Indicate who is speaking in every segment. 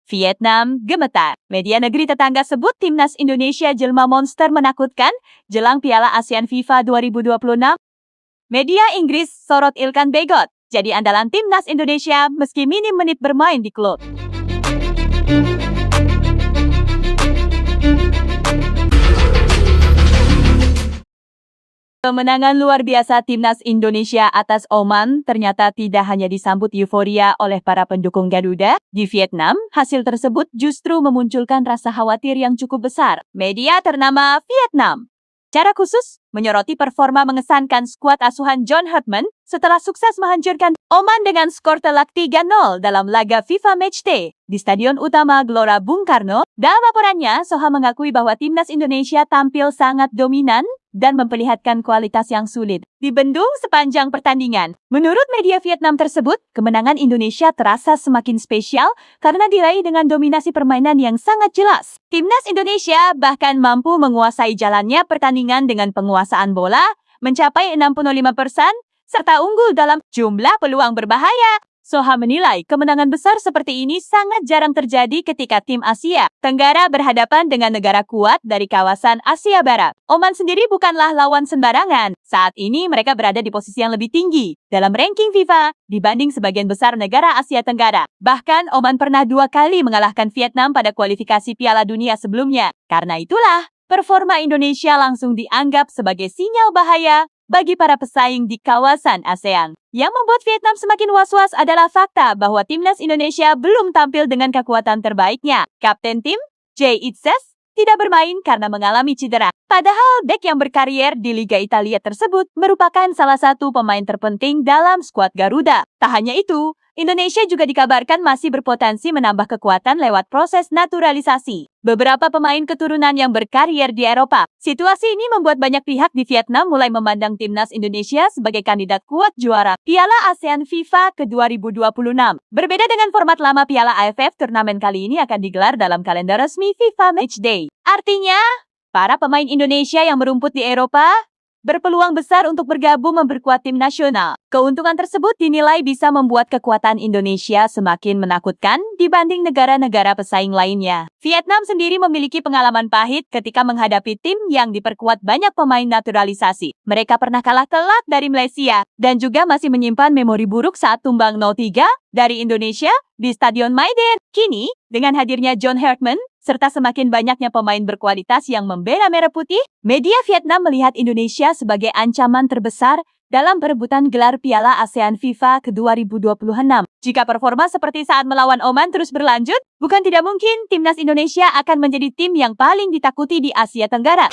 Speaker 1: Vietnam gemetar. Media negeri tetangga sebut timnas Indonesia jelma monster menakutkan jelang Piala ASEAN FIFA 2026. Media Inggris sorot Ilkan Bagot jadi andalan timnas Indonesia meski minim menit bermain di klub. Kemenangan luar biasa timnas Indonesia atas Oman ternyata tidak hanya disambut euforia oleh para pendukung Garuda. Di Vietnam, hasil tersebut justru memunculkan rasa khawatir yang cukup besar. Media ternama Vietnam secara khusus menyoroti performa mengesankan skuad asuhan John Herdman setelah sukses menghancurkan Oman dengan skor telak 3-0 dalam laga FIFA Matchday di Stadion Utama Gelora Bung Karno. Dalam laporannya, Soha mengakui bahwa timnas Indonesia tampil sangat dominan dan memperlihatkan kualitas yang sulit dibendung sepanjang pertandingan. Menurut media Vietnam tersebut, kemenangan Indonesia terasa semakin spesial karena diraih dengan dominasi permainan yang sangat jelas. Timnas Indonesia bahkan mampu menguasai jalannya pertandingan dengan penguasaan bola mencapai 65% serta unggul dalam jumlah peluang berbahaya. Soha menilai kemenangan besar seperti ini sangat jarang terjadi ketika tim Asia Tenggara berhadapan dengan negara kuat dari kawasan Asia Barat. Oman sendiri bukanlah lawan sembarangan. Saat ini mereka berada di posisi yang lebih tinggi dalam ranking FIFA dibanding sebagian besar negara Asia Tenggara. Bahkan Oman pernah 2 kali mengalahkan Vietnam pada kualifikasi Piala Dunia sebelumnya. Karena itulah, performa Indonesia langsung dianggap sebagai sinyal bahaya bagi para pesaing di kawasan ASEAN. Yang membuat Vietnam semakin was-was adalah fakta bahwa timnas Indonesia belum tampil dengan kekuatan terbaiknya. Kapten tim, Jay Itzes, tidak bermain karena mengalami cedera. Padahal bek yang berkarier di Liga Italia tersebut merupakan salah satu pemain terpenting dalam skuad Garuda. Tak hanya itu, Indonesia juga dikabarkan masih berpotensi menambah kekuatan lewat proses naturalisasi beberapa pemain keturunan yang berkarier di Eropa. Situasi ini membuat banyak pihak di Vietnam mulai memandang timnas Indonesia sebagai kandidat kuat juara Piala ASEAN FIFA ke-2026. Berbeda dengan format lama Piala AFF, turnamen kali ini akan digelar dalam kalender resmi FIFA Matchday. Artinya, para pemain Indonesia yang merumput di Eropa berpeluang besar untuk bergabung memperkuat tim nasional. Keuntungan tersebut dinilai bisa membuat kekuatan Indonesia semakin menakutkan dibanding negara-negara pesaing lainnya. Vietnam sendiri memiliki pengalaman pahit ketika menghadapi tim yang diperkuat banyak pemain naturalisasi. Mereka pernah kalah telak dari Malaysia dan juga masih menyimpan memori buruk saat tumbang 0-3 dari Indonesia di Stadion Maiden. Kini, dengan hadirnya John Herdman, serta semakin banyaknya pemain berkualitas yang membela merah putih, media Vietnam melihat Indonesia sebagai ancaman terbesar dalam perebutan gelar Piala ASEAN FIFA ke-2026. Jika performa seperti saat melawan Oman terus berlanjut, bukan tidak mungkin timnas Indonesia akan menjadi tim yang paling ditakuti di Asia Tenggara.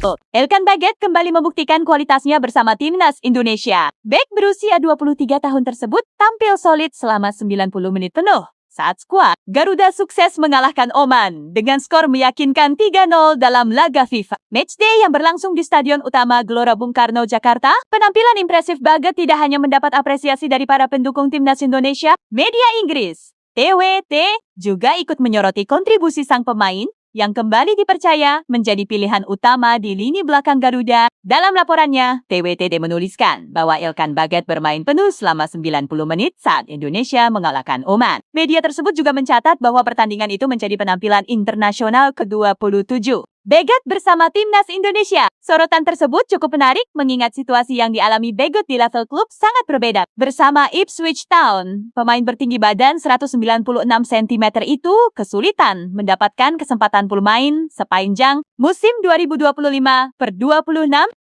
Speaker 1: Ilkan Bagot kembali membuktikan kualitasnya bersama timnas Indonesia. Bek berusia 23 tahun tersebut tampil solid selama 90 menit penuh. Saat skuad Garuda sukses mengalahkan Oman dengan skor meyakinkan 3-0 dalam laga FIFA Matchday yang berlangsung di Stadion Utama Gelora Bung Karno, Jakarta. Penampilan impresif Bagot tidak hanya mendapat apresiasi dari para pendukung timnas Indonesia, media Inggris TWT juga ikut menyoroti kontribusi sang pemain yang kembali dipercaya menjadi pilihan utama di lini belakang Garuda. Dalam laporannya, TWTD menuliskan bahwa Ilkan Bagot bermain penuh selama 90 menit saat Indonesia mengalahkan Oman. Media tersebut juga mencatat bahwa pertandingan itu menjadi penampilan internasional ke-27 Bagot bersama timnas Indonesia. Sorotan tersebut cukup menarik mengingat situasi yang dialami Bagot di level klub sangat berbeda. Bersama Ipswich Town, pemain bertinggi badan 196 cm itu kesulitan mendapatkan kesempatan bermain sepanjang musim 2025/26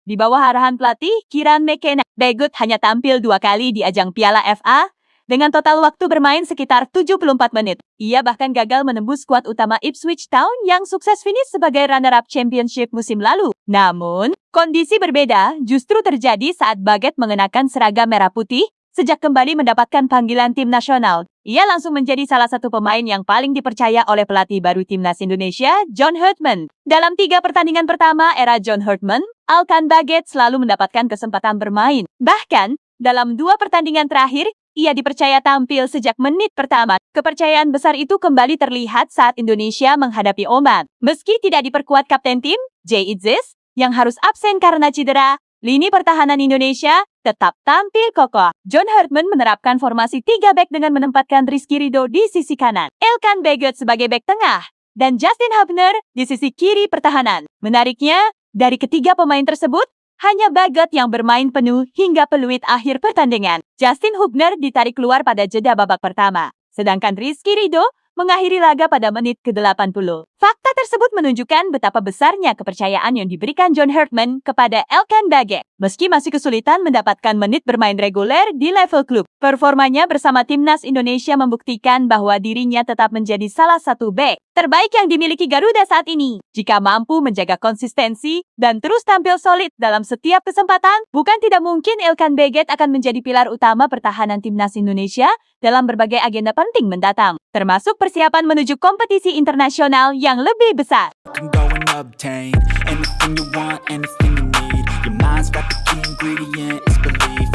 Speaker 1: di bawah arahan pelatih Kieran McKenna. Bagot hanya tampil 2 kali di ajang Piala FA dengan total waktu bermain sekitar 74 menit. Ia bahkan gagal menembus skuad utama Ipswich Town yang sukses finish sebagai runner-up championship musim lalu. Namun, kondisi berbeda justru terjadi saat Bagot mengenakan seragam merah putih sejak kembali mendapatkan panggilan tim nasional. Ia langsung menjadi salah satu pemain yang paling dipercaya oleh pelatih baru timnas Indonesia, John Herdman. Dalam 3 pertandingan pertama era John Herdman, Ilkan Bagot selalu mendapatkan kesempatan bermain. Bahkan, dalam 2 pertandingan terakhir, ia dipercaya tampil sejak menit pertama. Kepercayaan besar itu kembali terlihat saat Indonesia menghadapi Oman. Meski tidak diperkuat kapten tim, Jay Itzes, yang harus absen karena cedera, lini pertahanan Indonesia tetap tampil kokoh. John Hartman menerapkan formasi 3 bek dengan menempatkan Rizky Ridho di sisi kanan, Elkan Bagot sebagai bek tengah, dan Justin Hubner di sisi kiri pertahanan. Menariknya, dari ketiga pemain tersebut, hanya Bagot yang bermain penuh hingga peluit akhir pertandingan. Justin Hubner ditarik keluar pada jeda babak pertama, sedangkan Rizky Ridho mengakhiri laga pada menit ke-80. Fakta tersebut menunjukkan betapa besarnya kepercayaan yang diberikan John Hartman kepada Elkan Bagot. Meski masih kesulitan mendapatkan menit bermain reguler di level klub, performanya bersama timnas Indonesia membuktikan bahwa dirinya tetap menjadi salah satu bek terbaik yang dimiliki Garuda saat ini. Jika mampu menjaga konsistensi dan terus tampil solid dalam setiap kesempatan, bukan tidak mungkin Elkan Bagot akan menjadi pilar utama pertahanan timnas Indonesia dalam berbagai agenda penting mendatang, termasuk persiapan menuju kompetisi internasional yang lebih besar.
Speaker 2: Can go and obtain anything you want, anything you need. Your mind's got the key ingredient, it's belief.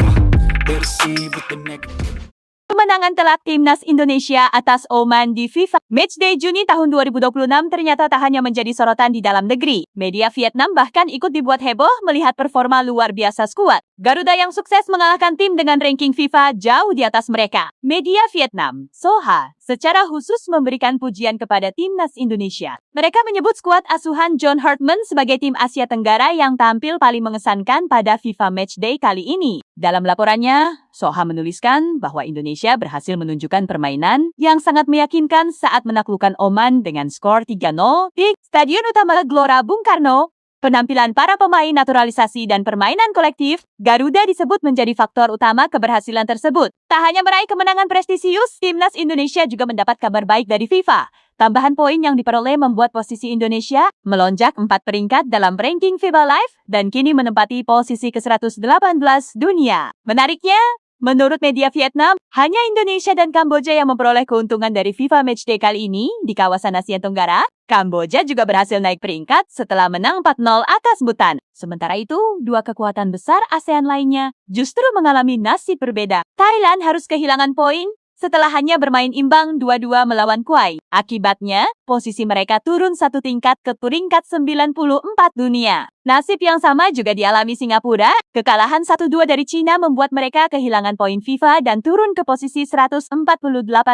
Speaker 2: They'll deceive with the negative.
Speaker 1: Kemenangan telak timnas Indonesia atas Oman di FIFA Matchday Juni tahun 2026 ternyata tak hanya menjadi sorotan di dalam negeri. Media Vietnam bahkan ikut dibuat heboh melihat performa luar biasa skuad Garuda yang sukses mengalahkan tim dengan ranking FIFA jauh di atas mereka. Media Vietnam, Soha, secara khusus memberikan pujian kepada timnas Indonesia. Mereka menyebut skuad asuhan John Hartman sebagai tim Asia Tenggara yang tampil paling mengesankan pada FIFA Matchday kali ini. Dalam laporannya, Soha menuliskan bahwa Indonesia berhasil menunjukkan permainan yang sangat meyakinkan saat menaklukkan Oman dengan skor 3-0 di Stadion Utama Gelora Bung Karno. Penampilan para pemain naturalisasi dan permainan kolektif, Garuda disebut menjadi faktor utama keberhasilan tersebut. Tak hanya meraih kemenangan prestisius, timnas Indonesia juga mendapat kabar baik dari FIFA. Tambahan poin yang diperoleh membuat posisi Indonesia melonjak 4 peringkat dalam ranking FIBA Live dan kini menempati posisi ke-118 dunia. Menariknya, menurut media Vietnam, hanya Indonesia dan Kamboja yang memperoleh keuntungan dari FIFA Matchday kali ini di kawasan Asia Tenggara. Kamboja juga berhasil naik peringkat setelah menang 4-0 atas Bhutan. Sementara itu, dua kekuatan besar ASEAN lainnya justru mengalami nasib berbeda. Thailand harus kehilangan poin setelah hanya bermain imbang 2-2 melawan Kuwait. Akibatnya, posisi mereka turun satu tingkat ke peringkat 94 dunia. Nasib yang sama juga dialami Singapura. Kekalahan 1-2 dari Cina membuat mereka kehilangan poin FIFA dan turun ke posisi 148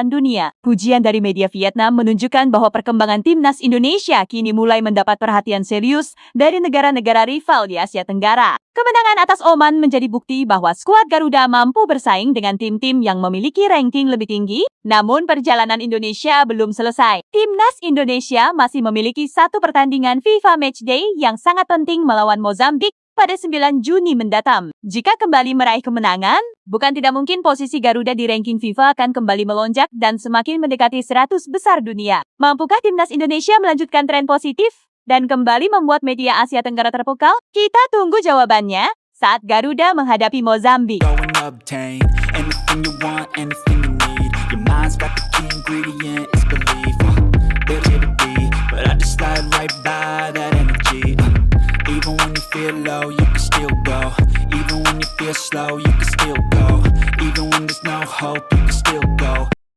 Speaker 1: dunia. Pujian dari media Vietnam menunjukkan bahwa perkembangan timnas Indonesia kini mulai mendapat perhatian serius dari negara-negara rival di Asia Tenggara. Kemenangan atas Oman menjadi bukti bahwa skuad Garuda mampu bersaing dengan tim-tim yang memiliki ranking lebih tinggi. Namun perjalanan Indonesia belum selesai. Timnas Indonesia masih memiliki satu pertandingan FIFA Matchday yang sangat penting melawan Mozambik pada 9 Juni mendatang. Jika kembali meraih kemenangan, bukan tidak mungkin posisi Garuda di ranking FIFA akan kembali melonjak dan semakin mendekati 100 besar dunia. Mampukah timnas Indonesia melanjutkan tren positif dan kembali membuat media Asia Tenggara terpukau? Kita tunggu jawabannya saat Garuda menghadapi Mozambik.
Speaker 2: Go and obtain anything you want, anything you need. Your mind's got the key ingredient, it's belief. There's here to be, but I just slide right by that energy. Even when you feel low, you can still go. Even when you feel slow, you can still go. Even when there's no hope, you can still go.